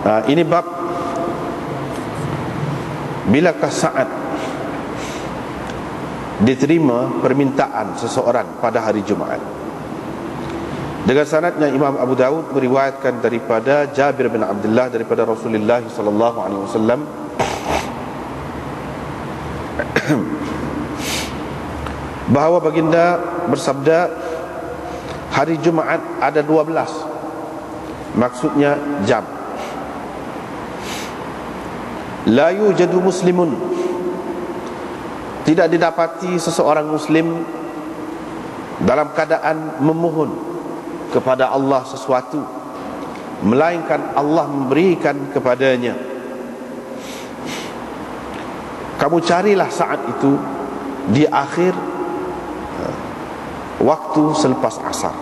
Ini bab bilakah saat diterima permintaan seseorang pada hari Jumaat. Dengan sanadnya Imam Abu Dawud meriwayatkan daripada Jabir bin Abdullah daripada Rasulullah sallallahu alaihi wasallam bahawa baginda bersabda, hari Jumaat ada 12, maksudnya jam. La yujadu muslimun, tidak didapati seseorang muslim dalam keadaan memohon kepada Allah sesuatu melainkan Allah memberikan kepadanya. Kamu carilah saat itu di akhir waktu selepas asar.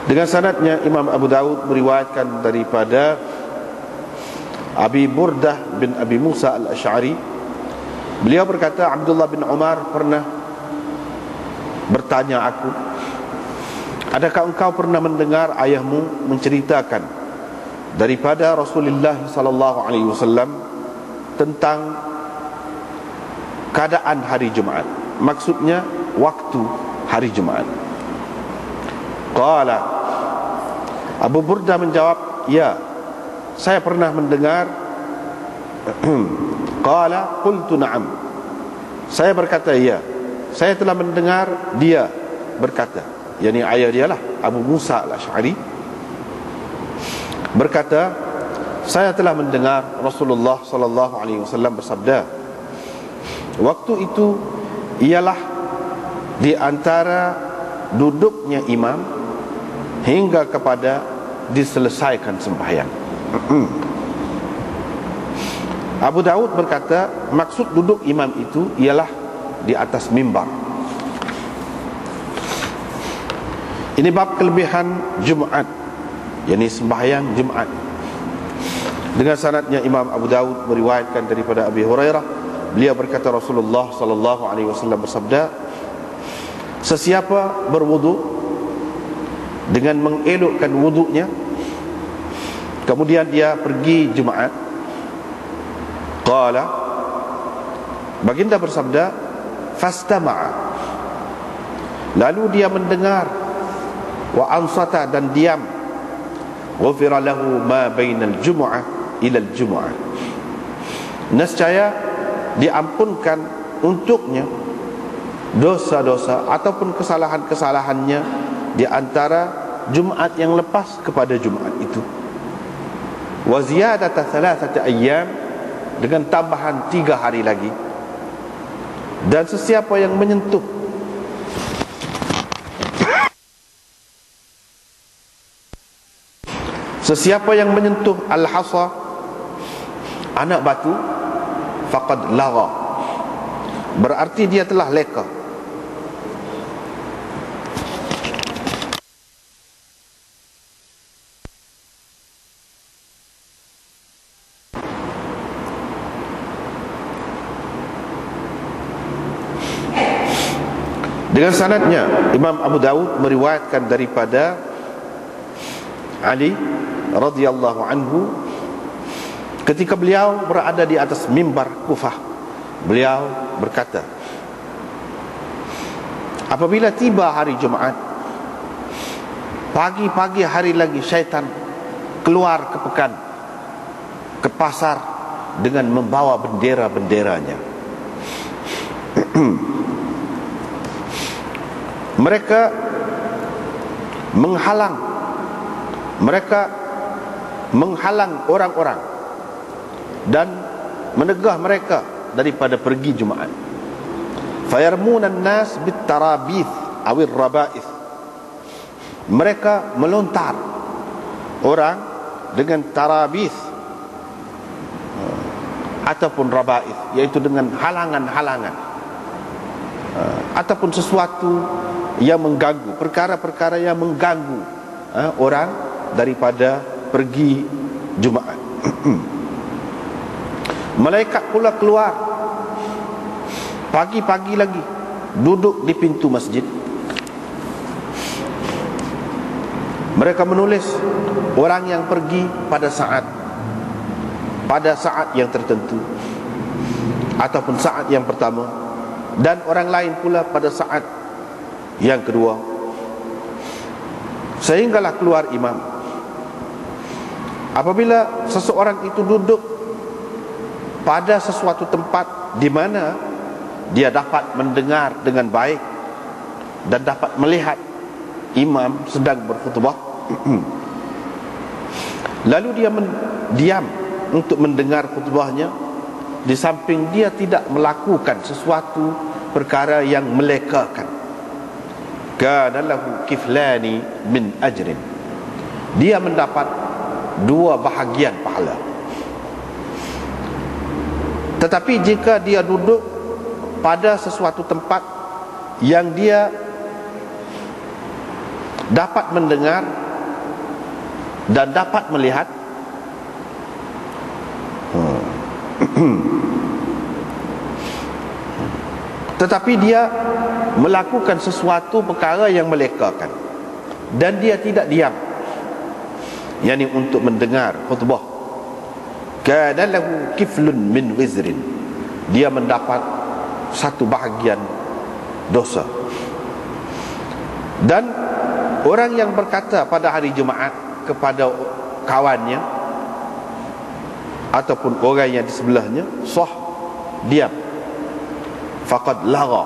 Dengan sanadnya Imam Abu Dawud meriwayatkan daripada Abi Burdah bin Abi Musa al-Ash'ari, beliau berkata, Abdullah bin Umar pernah bertanya aku, adakah engkau pernah mendengar ayahmu menceritakan daripada Rasulullah sallallahu alaihi wasallam tentang keadaan hari Jumaat, maksudnya waktu hari Jumaat? Qala, Abu Burdah menjawab, ya, saya pernah mendengar. Qala qultu na'am, saya berkata ya, saya telah mendengar dia berkata, yakni ayah dia lah, Abu Musa al-Ash'ari berkata, saya telah mendengar Rasulullah sallallahu alaihi wasallam bersabda, waktu itu ialah di antara duduknya imam hingga kepada diselesaikan sembahyang. Abu Daud berkata, maksud duduk imam itu ialah di atas mimbar. Ini bab kelebihan Jumaat, yakni sembahyang Jumaat. Dengan sanadnya Imam Abu Daud meriwayatkan daripada Abi Hurairah, beliau berkata, Rasulullah sallallahu alaihi wasallam bersabda, sesiapa berwudu dengan mengelokkan wudunya, kemudian dia pergi Jumaat, qala, baginda bersabda, fastama'a, lalu dia mendengar, wa ansata, dan diam, ghufira lahu ma bainal jumu'ah ilal jumu'ah, nescaya diampunkan untuknya dosa-dosa ataupun kesalahan-kesalahannya di antara Jumaat yang lepas kepada Jumaat itu. Wa ziyadata thalathati ayyam, dengan tambahan 3 hari lagi. Dan sesiapa yang menyentuh al-hasa, anak batu, faqad lagha, berarti dia telah leka. Dengan sanadnya Imam Abu Dawud meriwayatkan daripada Ali radhiyallahu anhu, ketika beliau berada di atas mimbar Kufah, beliau berkata, apabila tiba hari Jumaat, pagi-pagi hari lagi syaitan keluar ke pekan, ke pasar dengan membawa bendera-benderanya. Mereka menghalang orang-orang dan menegah mereka daripada pergi Jumaat. Fayarmunan nas bit tarabith awir rabaith, mereka melontar orang dengan tarabith ataupun rabaith, yaitu dengan halangan-halangan ataupun sesuatu yang mengganggu, perkara-perkara yang mengganggu orang daripada pergi Jumaat. Malaikat pula keluar pagi-pagi lagi, duduk di pintu masjid, Mereka menulis orang yang pergi pada saat yang tertentu ataupun saat yang pertama, dan orang lain pula pada saat yang kedua, sehinggalah keluar imam. Apabila seseorang itu duduk pada sesuatu tempat di mana dia dapat mendengar dengan baik dan dapat melihat imam sedang berkhutbah, lalu dia diam untuk mendengar khutbahnya, di samping dia tidak melakukan sesuatu perkara yang melekakan, kana lahu kiflani min ajrin, dia mendapat 2 bahagian pahala. Tetapi jika dia duduk pada sesuatu tempat yang dia dapat mendengar dan dapat melihat, tetapi dia melakukan sesuatu perkara yang melekakan dan dia tidak diam, yakni untuk mendengar khutbah, kana lahu kiflun min wizrin, dia mendapat 1 bahagian dosa. Dan orang yang berkata pada hari Jumaat kepada kawannya ataupun orang yang di sebelahnya, sah, diam, faqad lagha,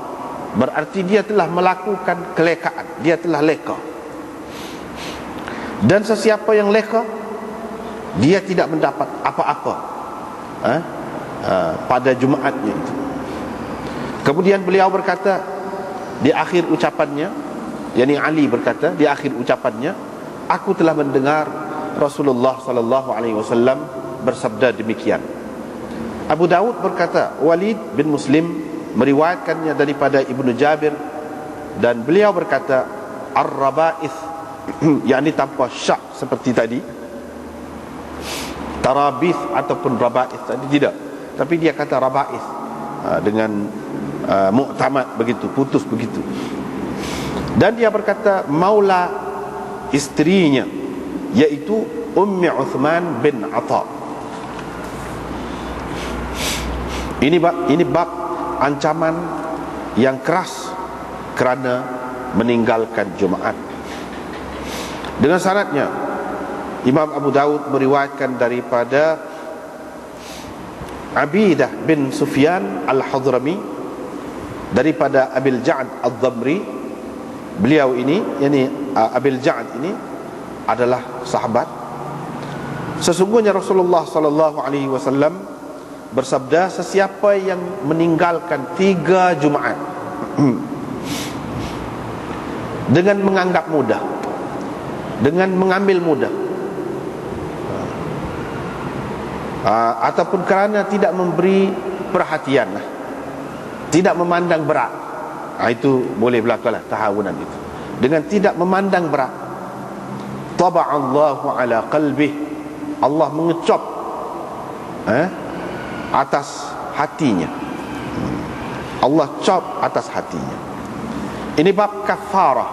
berarti dia telah melakukan kelekaan, dia telah leka. Dan sesiapa yang leka, dia tidak mendapat apa-apa pada Jumaatnya itu. Kemudian beliau berkata di akhir ucapannya, yakni Ali berkata di akhir ucapannya, aku telah mendengar Rasulullah sallallahu alaihi wasallam bersabda demikian. Abu Daud berkata, Walid bin Muslim meriwayatkannya daripada Ibnu Jabir, dan beliau berkata ar-raba'ith, yakni tanpa syak seperti tadi, tarabith ataupun raba'ith tadi tidak, tapi dia kata raba'ith dengan mu'tamad begitu, putus begitu. Dan dia berkata maula istrinya, yaitu Ummi Uthman bin Atha. Ini bab ancaman yang keras kerana meninggalkan Jumaat. Dengan sanadnya, Imam Abu Daud meriwayatkan daripada Abidah bin Sufyan al-Hadrami daripada Abil Ja'ad al-Dhamri. Beliau ini, yakni Abil Ja'ad ini adalah sahabat. Sesungguhnya Rasulullah sallallahu alaihi wasallam bersabda, sesiapa yang meninggalkan 3 Jumaat dengan menganggap mudah, dengan mengambil mudah, ataupun kerana tidak memberi perhatian, tidak memandang berat, itu boleh berlakulah tahawunan itu. Dengan tidak memandang berat, taba'allahu ala qalbih, Allah mengecop atas hatinya, Allah cop atas hatinya. Ini bab kafarah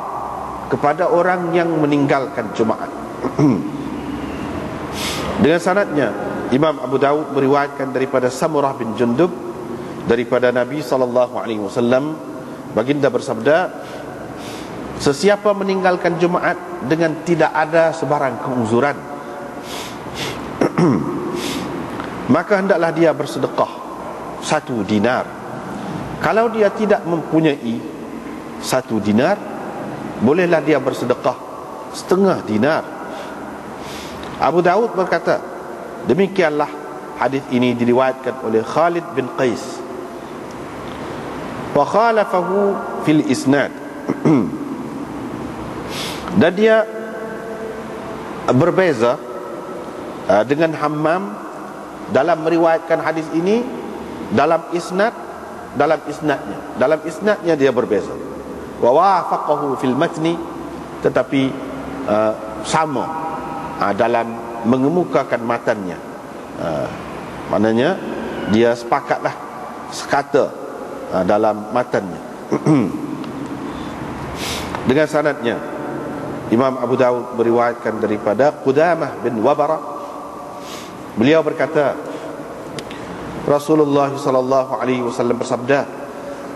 kepada orang yang meninggalkan Jumaat. Dengan sanadnya, Imam Abu Daud meriwayatkan daripada Samurah bin Jundub daripada Nabi sallallahu alaihi wasallam, baginda bersabda, sesiapa meninggalkan Jumaat dengan tidak ada sebarang keuzuran, maka hendaklah dia bersedekah 1 dinar. Kalau dia tidak mempunyai 1 dinar, bolehlah dia bersedekah setengah dinar. Abu Daud berkata, demikianlah hadis ini diriwayatkan oleh Khalid bin Qais. Wa khalafahu fil isnad. Dan dia berbeza dengan Hammam dalam meriwayatkan hadis ini dalam isnadnya dia berbeza. Wa wafaqahu fil matni, tetapi sama dalam mengemukakan matannya. Maknanya dia sepakatlah sekata dalam matannya. Dengan sanadnya, Imam Abu Daud meriwayatkan daripada Qudamah bin Wabara, beliau berkata, Rasulullah sallallahu alaihi wasallam bersabda,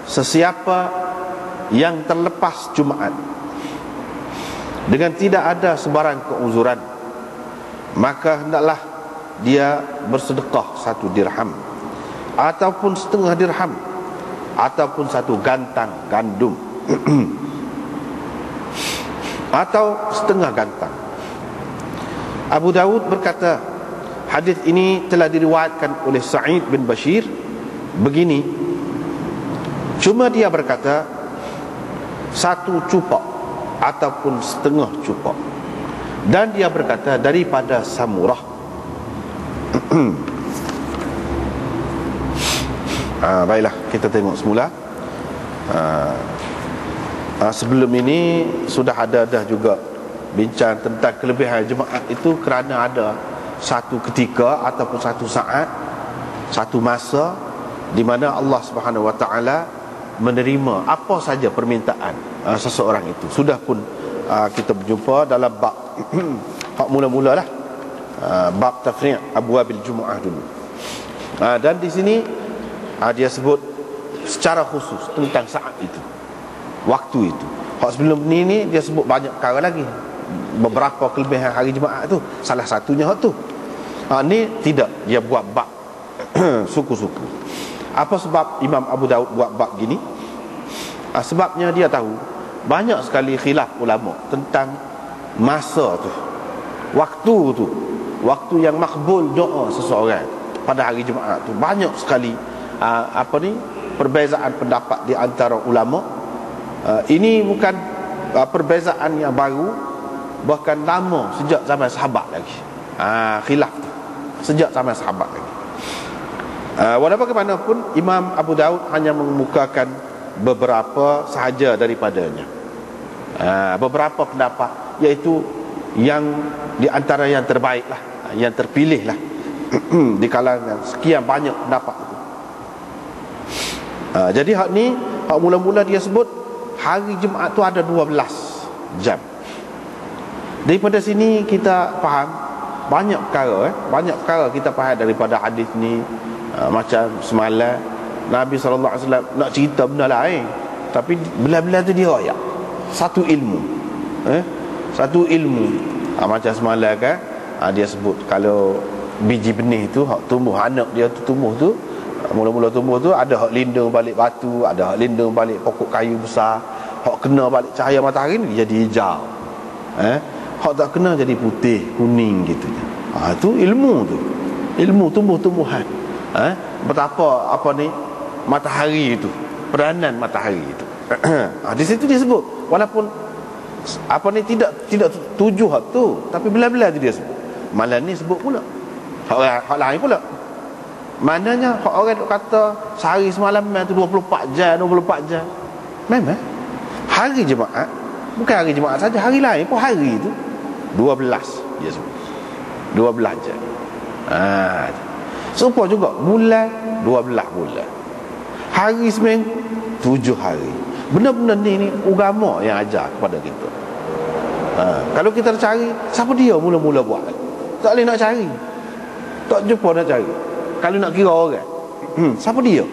sesiapa yang terlepas Jumaat dengan tidak ada sebarang keuzuran, maka hendaklah dia bersedekah 1 dirham ataupun setengah dirham ataupun 1 gantang gandum atau setengah gantang. Abu Daud berkata, hadis ini telah diriwayatkan oleh Sa'id bin Bashir begini, cuma dia berkata 1 cupak ataupun setengah cupak, dan dia berkata daripada Samurah. Baiklah, kita tengok semula. Sebelum ini sudah ada dah juga bincang tentang kelebihan Jumaat itu, kerana ada satu ketika ataupun satu saat, satu masa di mana Allah Subhanahu Wa Taala menerima apa saja permintaan seseorang itu. Sudah pun kita berjumpa dalam bab bab mula-mula lah, bab tafri' abwabil Jumu'ah dulu. Dan di sini dia sebut secara khusus tentang saat itu, waktu itu. Hak sebelum ni dia sebut banyak perkara lagi, beberapa kelebihan hari Jumaat tu, salah satunya hak tu. Ni tidak, dia buat bab suku-suku. Apa sebab Imam Abu Daud buat bab gini? Sebabnya dia tahu banyak sekali khilaf ulama tentang masa tu, waktu tu, waktu yang makbul doa seseorang pada hari Jumaat tu. Banyak sekali perbezaan pendapat di antara ulama. Ini bukan perbezaan yang baru, bahkan lama, sejak zaman sahabat lagi. Khilaf tu sejak zaman sahabat lagi. Walaupun bagaimanapun, Imam Abu Daud hanya mengemukakan beberapa sahaja daripadanya, beberapa pendapat, iaitu yang di antara yang terbaik lah, yang terpilih lah di kalangan sekian banyak pendapat itu. Jadi hak ni, hak mula-mula dia sebut hari Jumaat tu ada 12 jam. Daripada sini kita faham banyak perkara, banyak perkara kita faham daripada hadis ni. Macam semalam Nabi SAW nak cerita benda lain, tapi bila-bila tu dia ayat satu ilmu, satu ilmu. Macam semalam kan, dia sebut kalau biji benih tu, hak tumbuh, anak dia tu tumbuh tu, mula-mula tumbuh tu, ada hak lindung balik batu, ada hak lindung balik pokok kayu besar. Hak kena balik cahaya matahari ni jadi hijau, hak tak kena jadi putih, kuning gitu. Itu ilmu tu, ilmu tumbuh-tumbuhan. Betapa matahari itu, peranan matahari itu. Di situ dia sebut, walaupun tidak tujuh hak tu, tapi bila-bila tu dia sebut. Malam ni sebut pula hak lain pula. Maknanya hak orang kata sehari semalam tu 24 jam, 24 jam. Memang hari Jumaat, bukan hari Jumaat saja, hari lain pun hari itu 12 dia sebut, 12 jam. Serupa juga bulan, 12 bulan. Hari seminggu, 7 hari. Benda-benda ni agama yang ajar kepada kita. Kalau kita cari, siapa dia mula-mula buat? Tak boleh nak cari, tak jumpa nak cari. Kalau nak kira orang, siapa dia?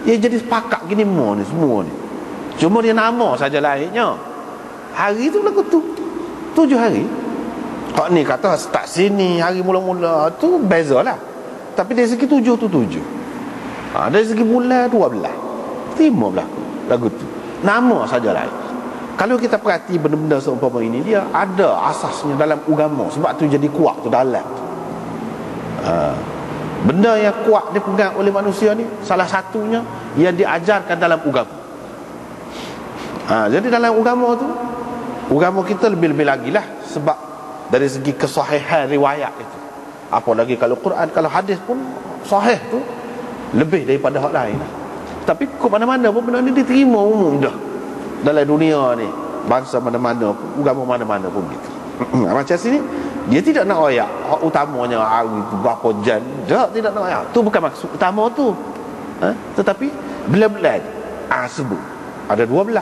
Dia jadi sepakat gini semua ni. Cuma dia nama saja lainnya. Hari tu lagu tu 7 hari. Hak ni kata start sini, hari mula-mula tu bezalah. Tapi dari segi 7 tu 7. Dari segi bulan 12, 15 lagu tu. Nama saja lain. Kalau kita perhati benda-benda seumpama ini, dia ada asasnya dalam agama. Sebab tu jadi kuat tu dalam tu. Benda yang kuat dipegang oleh manusia ni, salah satunya yang diajarkan dalam agama. Jadi dalam agama tu, agama kita lebih-lebih lagi lah. Sebab dari segi kesahihan riwayat itu, apalagi kalau Quran, kalau hadis pun sahih tu lebih daripada hak lain. Tapi ke mana-mana pun benda ni diterima umum dah dalam dunia ni, bangsa mana-mana pun, agama mana-mana pun gitu. Macam sini dia tidak nak ayat hak utamanya hari tu berapa jam, tidak nak ayat tu, bukan maksud utama tu. Tetapi bila-bila sebut ada 12